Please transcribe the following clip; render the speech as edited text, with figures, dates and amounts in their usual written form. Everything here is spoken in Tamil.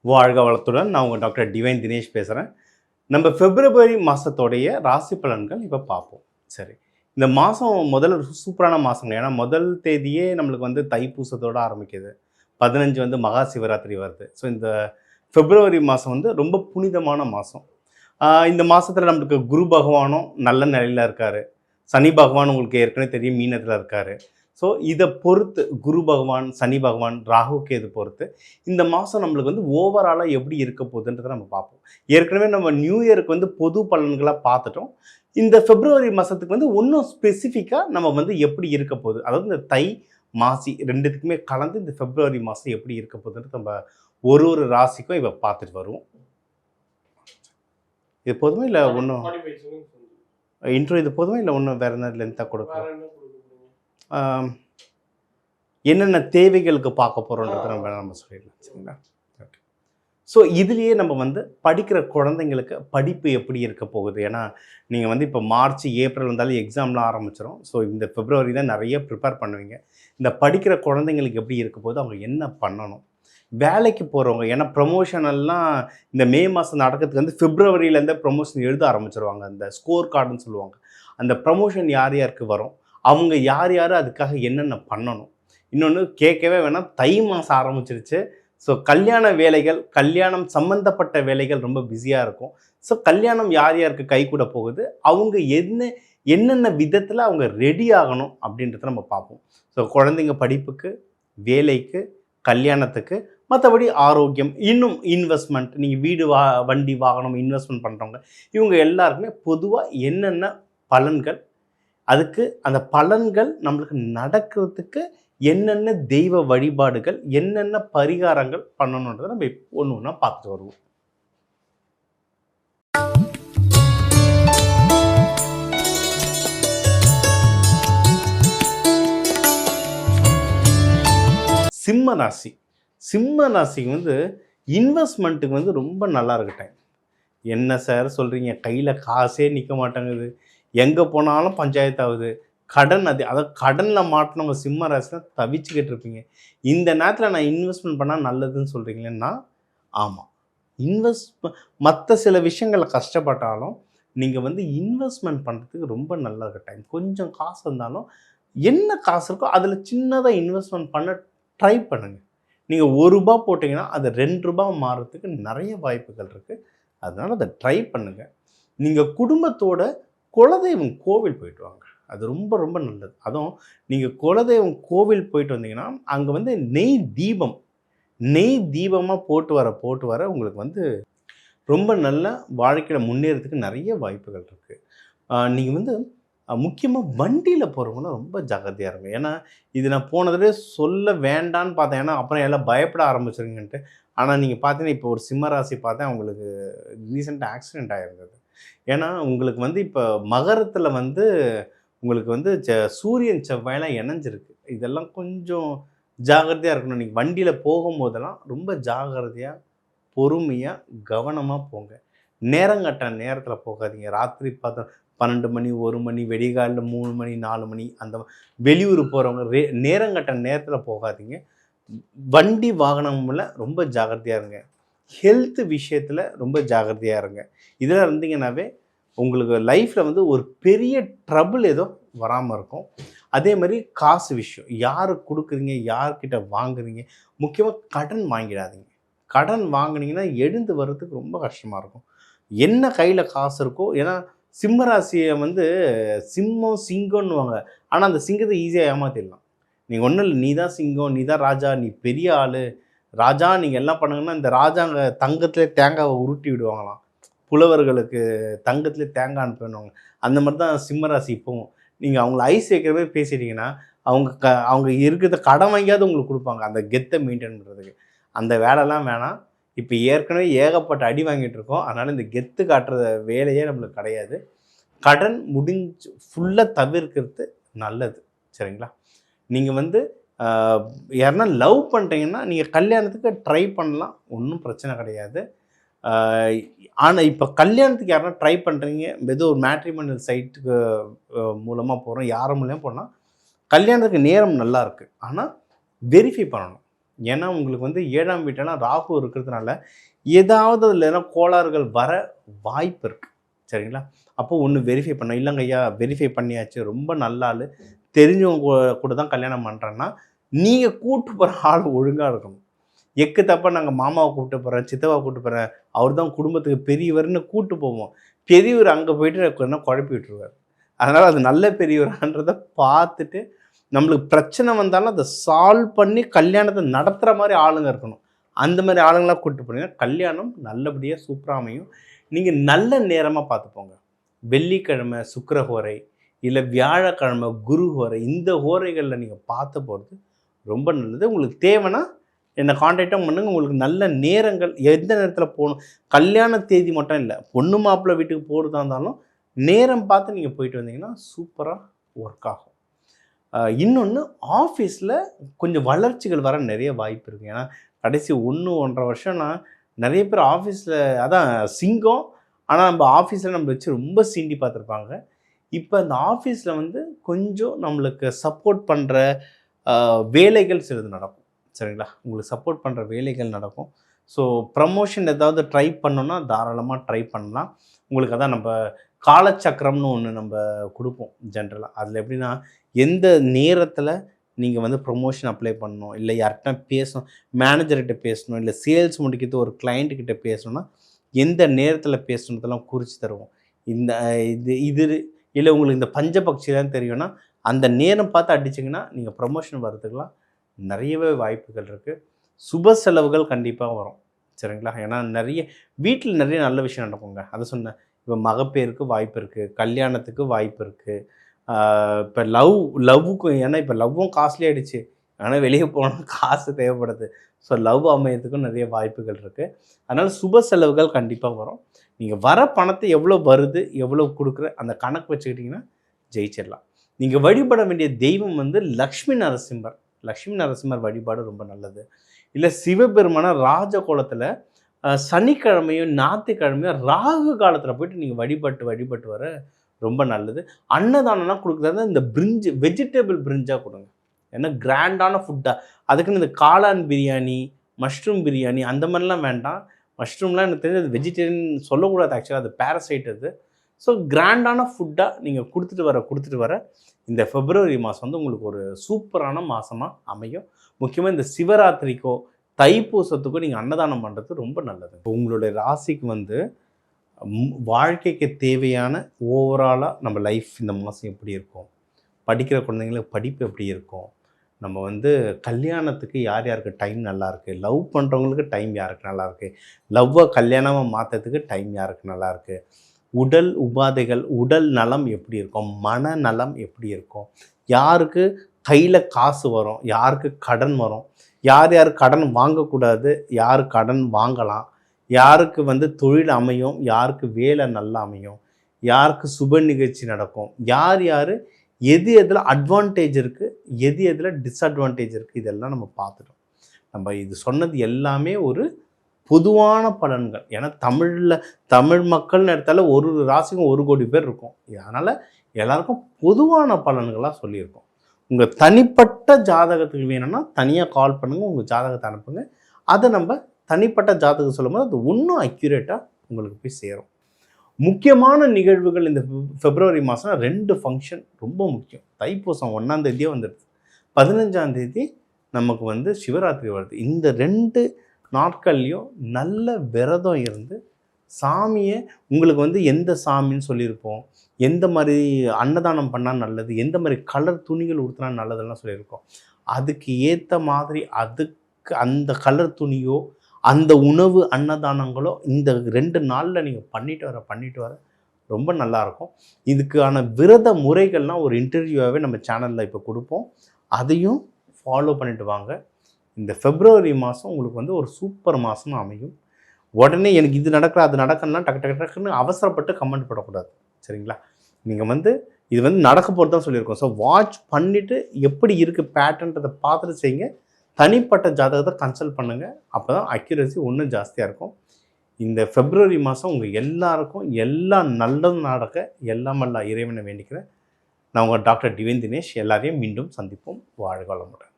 வாழ்க வளத்துடன் நான் உங்கள் டாக்டர் டிவைன் தினேஷ் பேசுகிறேன். நம்ம பிப்ரவரி மாதத்தோடைய ராசி பலன்கள் இப்போ பார்ப்போம். சரி, இந்த மாதம் முதல்ல சூப்பரான மாதங்க. ஏன்னா முதல் தேதியே நம்மளுக்கு வந்து தைப்பூசத்தோடு ஆரம்பிக்குது. 15 வந்து மகா சிவராத்திரி வருது. ஸோ இந்த பிப்ரவரி மாதம் வந்து ரொம்ப புனிதமான மாதம். இந்த மாதத்தில் நம்மளுக்கு குரு பகவானும் நல்ல நிலையில் இருக்கார். சனி பகவான் உங்களுக்கு ஏற்கனவே தெரியும் மீனத்தில் இருக்கார். ஸோ இதை பொறுத்து குரு பகவான், சனி பகவான், ராகு கேது பொறுத்து இந்த மாதம் நம்மளுக்கு வந்து ஓவராலாக எப்படி இருக்க போகுதுன்றதை நம்ம பார்ப்போம். ஏற்கனவே நம்ம நியூ இயருக்கு வந்து பொது பலன்களாக பார்த்துட்டோம். இந்த பிப்ரவரி மாதத்துக்கு வந்து இன்னும் ஸ்பெசிஃபிக்காக நம்ம வந்து எப்படி இருக்க போகுது, அதாவது இந்த தை மாசி ரெண்டுத்துக்குமே கலந்து இந்த பிப்ரவரி மாதம் எப்படி இருக்க போகுதுன்றது நம்ம ஒரு ஒரு ராசிக்கும் இப்போ பார்த்துட்டு வருவோம். இது போதுமா இல்லை ஒன்றும் இன்ட்ரோ இது போதுமா இல்லை ஒன்றும் வேறு என்ன லென்த்தாக கொடுக்கும்? என்னென்ன தேவைகளுக்கு பார்க்க போகிறோன்றதை நம்ம சொல்லிடலாம். சரிங்களா? ஓகே. ஸோ இதுலேயே நம்ம வந்து படிக்கிற குழந்தைங்களுக்கு படிப்பு எப்படி இருக்க போகுது? ஏன்னா நீங்கள் வந்து இப்போ மார்ச், ஏப்ரல் வந்தாலும் எக்ஸாம்லாம் ஆரம்பிச்சிடும். ஸோ இந்த பிப்ரவரி தான் நிறைய ப்ரிப்பேர் பண்ணுவீங்க. இந்த படிக்கிற குழந்தைங்களுக்கு எப்படி இருக்க போகுது, அவங்க என்ன பண்ணணும்? வேலைக்கு போகிறவங்க, ஏன்னா ப்ரொமோஷன் எல்லாம் இந்த மே மாதம் நடக்கிறதுக்கு வந்து பிப்ரவரியிலேருந்தே ப்ரொமோஷன் எழுத ஆரம்பிச்சிருவாங்க. அந்த ஸ்கோர் கார்டுன்னு சொல்லுவாங்க. அந்த ப்ரமோஷன் யார் யாருக்கு வரும், அவங்க யார் யார் அதுக்காக என்னென்ன பண்ணணும்? இன்னொன்று கேட்கவே வேணாம், தை மாதம் ஆரம்பிச்சிருச்சு. ஸோ கல்யாண வேலைகள், கல்யாணம் சம்மந்தப்பட்ட வேலைகள் ரொம்ப பிஸியாக இருக்கும். ஸோ கல்யாணம் யார் யாருக்கு கை கூட போகுது, அவங்க என்னென்ன விதத்தில் அவங்க ரெடி ஆகணும் அப்படின்றத நம்ம பார்ப்போம். ஸோ குழந்தைங்க படிப்புக்கு, வேலைக்கு, கல்யாணத்துக்கு, மற்றபடி ஆரோக்கியம், இன்னும் இன்வெஸ்ட்மெண்ட், நீங்கள் வீடு வண்டி வாகனம் இன்வெஸ்ட்மெண்ட் பண்ணுறவங்க, இவங்க எல்லாருக்குமே பொதுவாக என்னென்ன பலன்கள், அதுக்கு அந்த பலன்கள் நம்மளுக்கு நடக்கிறதுக்கு என்னென்ன தெய்வ வழிபாடுகள், என்னென்ன பரிகாரங்கள் பண்ணணுன்றதை நம்ம ஒன்று ஒன்றா பார்த்துட்டு வருவோம். சிம்ம ராசி. சிம்ம ராசிக்கு வந்து இன்வெஸ்ட்மெண்ட்டுக்கு வந்து ரொம்ப நல்லா இருக்கு டைம். என்ன சார் சொல்கிறீங்க, கையில் காசே நிற்க மாட்டேங்குது, எங்கே போனாலும் பஞ்சாயத்து ஆகுது, கடன் அதாவது கடனில் மாட்டினவங்க சிம்ம ராசினா தவிச்சுக்கிட்டு இருப்பீங்க. இந்த நேரத்தில் நான் இன்வெஸ்ட்மெண்ட் பண்ணால் நல்லதுன்னு சொல்கிறீங்களேன்னா, ஆமாம், மற்ற சில விஷயங்களில் கஷ்டப்பட்டாலும் நீங்கள் வந்து இன்வெஸ்ட்மெண்ட் பண்ணுறதுக்கு ரொம்ப நல்ல டைம். கொஞ்சம் காசு இருந்தாலும் என்ன காசு இருக்கோ அதில் சின்னதாக இன்வெஸ்ட்மெண்ட் பண்ண ட்ரை பண்ணுங்கள். நீங்கள் ₹1 போட்டிங்கன்னா அது ₹2 மாறுறதுக்கு நிறைய வாய்ப்புகள் இருக்குது. அதனால் அதை ட்ரை பண்ணுங்கள். நீங்கள் குடும்பத்தோட குலதெய்வம் கோவில் போயிட்டு வாங்க, அது ரொம்ப ரொம்ப நல்லது. அதுவும் நீங்கள் குலதெய்வம் கோவில் போயிட்டு வந்தீங்கன்னா அங்கே வந்து நெய் தீபமாக போட்டு வர உங்களுக்கு வந்து ரொம்ப நல்ல வாழ்க்கையில் முன்னேறதுக்கு நிறைய வாய்ப்புகள் இருக்குது. நீங்கள் வந்து முக்கியமாக வண்டியில் போகிறவங்களாம் ரொம்ப ஜாக்கிரதையாக இருங்க. ஏன்னா இது நான் போனதுலேயே சொல்ல வேண்டான்னு பார்த்தேன், ஏன்னா அப்புறம் எல்லாம் பயப்பட ஆரம்பிச்சிருங்கன்ட்டு. ஆனால் நீங்கள் பார்த்தீங்கன்னா இப்போ ஒரு சிம்ம ராசி பார்த்தேன், அவங்களுக்கு ரீசெண்டாக ஆக்சிடெண்ட் ஆகிருந்தது. ஏன்னா உங்களுக்கு வந்து இப்போ மகரத்தில் வந்து உங்களுக்கு வந்து சூரியன் செவ்வாயெல்லாம் இணைஞ்சிருக்கு. இதெல்லாம் கொஞ்சம் ஜாகிரதையாக இருக்கணும். நீங்கள் வண்டியில் போகும்போதெல்லாம் ரொம்ப ஜாகிரதையாக, பொறுமையாக, கவனமாக போங்க. நேரங்கட்ட நேரத்தில் போகாதீங்க. ராத்திரி 12 மணி, 1 மணி, வெடிகாலில் 3 மணி, 4 மணி, அந்த வெளியூர் போகிறவங்க நேரங்கட்ட நேரத்தில் போகாதீங்க. வண்டி வாகனமில் ரொம்ப ஜாகிரதையாக இருங்க. ஹெல்த் விஷயத்தில் ரொம்ப ஜாகிரதையாக இருங்க. இதில் இருந்தீங்கன்னாவே உங்களுக்கு லைஃப்பில் வந்து ஒரு பெரிய ட்ரபிள் ஏதோ வராமல் இருக்கும். அதே மாதிரி காசு விஷயம், யாருக்கு கொடுக்குறீங்க, யார்கிட்ட வாங்குறீங்க, முக்கியமாக கடன் வாங்கிடாதீங்க. கடன் வாங்கினீங்கன்னா எழுந்து வர்றதுக்கு ரொம்ப கஷ்டமாக இருக்கும். என்ன கையில் காசு இருக்கோ, ஏன்னா சிம்ம ராசியை வந்து சிங்கம்னுவாங்க. ஆனால் அந்த சிங்கத்தை ஈஸியாக ஏமாற்றிடலாம். நீங்கள் ஒன்றும் இல்லை, நீ தான் சிங்கம், நீ தான் ராஜா, நீ பெரிய ஆள் ராஜா, நீங்கள் எல்லாம் பண்ணுங்கன்னா இந்த ராஜாங்க தங்கத்திலே தேங்காவை உருட்டி விடுவாங்களாம். புலவர்களுக்கு தங்கத்திலே தேங்காய் அனுப்பிடுவாங்க. அந்த மாதிரி தான் சிம்மராசி. இப்போவும் நீங்கள் அவங்கள ஐஸ் வைக்கிற மாதிரி பேசிட்டீங்கன்னா அவங்க இருக்கிறத கடன் வாங்கியாவது உங்களுக்கு கொடுப்பாங்க, அந்த கெத்தை மெயின்டைன் பண்ணுறதுக்கு. அந்த வேலைலாம் வேணாம். இப்போ ஏற்கனவே ஏகப்பட்ட அடி வாங்கிட்டு இருக்கோம். அதனால் இந்த கெத்து காட்டுற வேலையே நம்மளுக்கு கிடையாது. கடன் முடிஞ்சு ஃபுல்லாக தவிர்க்கிறது நல்லது. சரிங்களா? நீங்கள் வந்து யாருன்னா லவ் பண்ணுறீங்கன்னா நீங்கள் கல்யாணத்துக்கு ட்ரை பண்ணலாம், ஒன்றும் பிரச்சனை கிடையாது. ஆனால் இப்போ கல்யாணத்துக்கு யாருன்னா ட்ரை பண்ணுறீங்க, ஏதோ ஒரு மேட்ரிமோனியல் சைட்டுக்கு மூலமாக போகிறோம், யார் மூலியமாக போனால் கல்யாணத்துக்கு நேரம் நல்லா இருக்குது. ஆனால் வெரிஃபை பண்ணணும். ஏன்னா உங்களுக்கு வந்து 7ஆம் வீட்டெல்லாம் ராகு இருக்கிறதுனால ஏதாவது அதில் எதனா கோளாறுகள் வர வாய்ப்பு இருக்குது. சரிங்களா? அப்போ ஒன்று வெரிஃபை பண்ண, இல்லைங்க ஐயா வெரிஃபை பண்ணியாச்சு, ரொம்ப நல்ல ஆள், தெரிஞ்சவங்க கூட தான் கல்யாணம் பண்ணுறேன்னா நீங்கள் கூப்பிட்டு போகிற ஆள் ஒழுங்காக இருக்கணும். எக்கு தப்பாக நாங்கள் மாமாவை கூப்பிட்டு போகிறேன், சித்தவாவை கூப்பிட்டு போகிறேன், அவர் தான் குடும்பத்துக்கு பெரியவர்னு கூப்பிட்டு போவோம். பெரியவர் அங்கே போயிட்டு என்ன குழப்பி விட்டுருவார். அதனால் அது நல்ல பெரியவரான்றதை பார்த்துட்டு நம்மளுக்கு பிரச்சனை வந்தாலும் அதை சால்வ் பண்ணி கல்யாணத்தை நடத்துகிற மாதிரி ஆளுங்க இருக்கணும். அந்த மாதிரி ஆளுங்களாம் கூப்பிட்டு போனீங்கன்னா கல்யாணம் நல்லபடியாக சூப்பராக அமையும். நீங்கள் நல்ல நேரமாக பார்த்துப்போங்க. வெள்ளிக்கிழமை சுக்கிரஹோரை, இல்லை வியாழக்கிழமை குரு ஹோரை, இந்த ஹோரைகளில் நீங்கள் பார்த்து போகிறது ரொம்ப நல்லது. உங்களுக்கு தேவைன்னா என்னை காண்டாக்டும் பண்ணுங்கள். உங்களுக்கு நல்ல நேரங்கள் எந்த நேரத்தில் போகணும், கல்யாண தேதி மட்டும் இல்லை, பொண்ணு மாப்பிள்ளை வீட்டுக்கு போகிறதா இருந்தாலும் நேரம் பார்த்து நீங்கள் போயிட்டு வந்தீங்கன்னா சூப்பராக ஒர்க் ஆகும். இன்னொன்று, ஆஃபீஸில் கொஞ்சம் வளர்ச்சிகள் வர நிறைய வாய்ப்பு இருக்குது. ஏன்னா கடைசி 1-1.5 வருஷம்னா நிறைய பேர் ஆஃபீஸில் அதான் சிங்கம், ஆனால் நம்ம ஆஃபீஸில் நம்ம வச்சு ரொம்ப சீண்டி பார்த்துருப்பாங்க. இப்போ அந்த ஆஃபீஸில் வந்து கொஞ்சம் நம்மளுக்கு சப்போர்ட் பண்ணுற வேலைகள் சிலது நடக்கும். சரிங்களா? உங்களுக்கு சப்போர்ட் பண்ணுற வேலைகள் நடக்கும். ஸோ ப்ரமோஷன் ஏதாவது ட்ரை பண்ணோன்னா தாராளமாக ட்ரை பண்ணலாம். உங்களுக்கு அதான் நம்ம காலச்சக்கரம்னு ஒன்று நம்ம கொடுப்போம் ஜென்ரலாக. அதில் எப்படின்னா, எந்த நேரத்தில் நீங்கள் வந்து ப்ரொமோஷன் அப்ளை பண்ணணும், இல்லை யார்கிட்ட பேசணும், மேனேஜர்கிட்ட பேசணும், இல்லை சேல்ஸ் முடிக்கிறது ஒரு கிளைண்ட்டுக்கிட்ட பேசணும்னா எந்த நேரத்தில் பேசணுன்றதெல்லாம் குறித்து தருவோம். இந்த இது இல்லை உங்களுக்கு இந்த பஞ்சபக்ஷிலாம் தெரியும்னா அந்த நேரம் பார்த்து அடிச்சிங்கன்னா நீங்கள் ப்ரொமோஷன் வர்றதுக்கெலாம் நிறையவே வாய்ப்புகள் இருக்குது. சுப செலவுகள் கண்டிப்பாக வரும். சரிங்களா? ஏன்னா வீட்டில் நிறைய நல்ல விஷயம் நடக்குங்க. அதை சொன்னேன். இப்போ மகப்பேருக்கு வாய்ப்பு இருக்குது, கல்யாணத்துக்கு வாய்ப்பு இருக்குது. இப்போ லவ்வுக்கும், ஏன்னா இப்போ லவ்வும் காஸ்ட்லி ஆகிடுச்சு. ஆனால் வெளியே போனால் காசு தேவைப்படுது. ஸோ லவ் அமையத்துக்கும் நிறைய வாய்ப்புகள் இருக்குது. அதனால் சுப செலவுகள் கண்டிப்பாக வரும். நீங்கள் வர பணத்தை எவ்வளோ வருது, எவ்வளோ கொடுக்குற அந்த கணக்கு வச்சுக்கிட்டிங்கன்னா ஜெயிச்சிடலாம். நீங்கள் வழிபட வேண்டிய தெய்வம் வந்து லக்ஷ்மி நரசிம்மர். லக்ஷ்மி நரசிம்மர் வழிபாடு ரொம்ப நல்லது. இல்லை சிவபெருமான ராஜகோலத்தில் சனிக்கிழமையும் ஞாயிற்றுக்கிழமையும் ராகு காலத்தில் போய்ட்டு நீங்கள் வழிபட்டு வர ரொம்ப நல்லது. அன்னதானம்னா கொடுக்குறது இந்த வெஜிடபிள் பிரிஞ்சாக கொடுங்க. ஏன்னா கிராண்டான ஃபுட்டாக, அதுக்குன்னு இந்த காளான் பிரியாணி, மஷ்ரூம் பிரியாணி அந்த மாதிரிலாம் வேண்டாம். மஷ்ரூம்லாம் எனக்கு தெரிஞ்சு அது வெஜிடேரியன் சொல்லக்கூடாது, ஆக்சுவலாக அது பேரசைட் அது. ஸோ கிராண்டான ஃபுட்டாக நீங்கள் கொடுத்துட்டு வர இந்த பிப்ரவரி மாதம் வந்து உங்களுக்கு ஒரு சூப்பரான மாதமாக அமையும். முக்கியமாக இந்த சிவராத்திரிக்கோ தைப்பூசத்துக்கோ நீங்கள் அன்னதானம் பண்ணுறது ரொம்ப நல்லது. உங்களுடைய ராசிக்கு வந்து வாழ்க்கைக்கு தேவையான ஓவராலாக நம்ம லைஃப் இந்த மாதம் எப்படி இருக்கும், படிக்கிற குழந்தைங்களுக்கு படிப்பு எப்படி இருக்கும், நம்ம வந்து கல்யாணத்துக்கு யார் யாருக்கு டைம் நல்லாயிருக்கு, லவ் பண்ணுறவங்களுக்கு டைம் யாருக்கு நல்லாயிருக்கு, லவ்வை கல்யாணமாக மாற்றுறதுக்கு டைம் யாருக்கு நல்லாயிருக்கு, உடல் உபாதைகள், உடல் நலம் எப்படி இருக்கும், மனநலம் எப்படி இருக்கும், யாருக்கு கையில் காசு வரும், யாருக்கு கடன் வரும், யார் யார் கடன் வாங்கக்கூடாது, யார் கடன் வாங்கலாம், யாருக்கு வந்து தொழில் அமையும், யாருக்கு வேலை நல்லா அமையும், யாருக்கு சுப நிகழ்ச்சி நடக்கும், யார் யார் எது எதில் அட்வான்டேஜ் இருக்குது, எது எதில் டிஸ்அட்வான்டேஜ் இருக்குது, இதெல்லாம் நம்ம பார்த்துட்டோம். நம்ம இது சொன்னது எல்லாமே ஒரு பொதுவான பலன்கள். ஏன்னா தமிழ் மக்கள்னு எடுத்தால ஒரு ராசிக்கும் 1 கோடி பேர் இருக்கும். அதனால் எல்லாருக்கும் பொதுவான பலன்களாக சொல்லியிருக்கோம். உங்கள் தனிப்பட்ட ஜாதகத்துக்கு வேணும்னா தனியாக கால் பண்ணுங்கள், உங்கள் ஜாதகத்தை அனுப்புங்க. அதை நம்ம தனிப்பட்ட ஜாதகம் சொல்லும்போது அது இன்னும் அக்யூரேட்டாக உங்களுக்கு போய் சேரும். முக்கியமான நிகழ்வுகள் இந்த பிப்ரவரி மாதம் 2 ஃபங்க்ஷன் ரொம்ப முக்கியம். தைப்பூசம் 1ஆம் தேதியே வந்துடுது, 15ஆம் தேதி நமக்கு வந்து சிவராத்திரி வருது. இந்த 2 நாட்கள்லையும் நல்ல விரதம் இருந்து சாமியை, உங்களுக்கு வந்து எந்த சாமின்னு சொல்லியிருப்போம், எந்த மாதிரி அன்னதானம் பண்ணால் நல்லது, எந்த மாதிரி கலர் துணிகள் உடுத்தினா நல்லதுலாம் சொல்லியிருக்கோம். அதுக்கு ஏற்ற மாதிரி அந்த கலர் துணியோ அந்த உணவு அன்னதானங்களோ இந்த 2 நாளில் நீங்கள் பண்ணிட்டு வர ரொம்ப நல்லாயிருக்கும். இதுக்கான விரத முறைகள்லாம் ஒரு இன்டர்வியூவாகவே நம்ம சேனலில் இப்போ கொடுப்போம். அதையும் ஃபாலோ பண்ணிட்டு வாங்க. இந்த பிப்ரவரி மாதம் உங்களுக்கு வந்து ஒரு சூப்பர் மாதமாக அமையும். உடனே எனக்கு இது நடக்கிற அது நடக்கணும்னா டக்குன்னு அவசரப்பட்டு கமெண்ட் போடக்கூடாது. சரிங்களா? நீங்கள் இது நடக்க போகிறது தான் சொல்லியிருக்கோம். ஸோ வாட்ச் பண்ணிவிட்டு எப்படி இருக்குது பேட்டர்ன்றதை பார்த்துட்டு செய்யுங்க. தனிப்பட்ட ஜாதகத்தை கன்சல்ட் பண்ணுங்கள். அப்போ தான் அக்யூரசி இன்னும் ஜாஸ்தியாக இருக்கும். இந்த பிப்ரவரி மாதம் உங்கள் எல்லாருக்கும் எல்லாம் நல்லதும் நடக்க எல்லாம் இறைவனை வேண்டிக்கிறேன். நான் உங்கள் டாக்டர் டிவைன் தினேஷ். எல்லாரையும் மீண்டும் சந்திப்போம். வாழ்க வளமுடன்.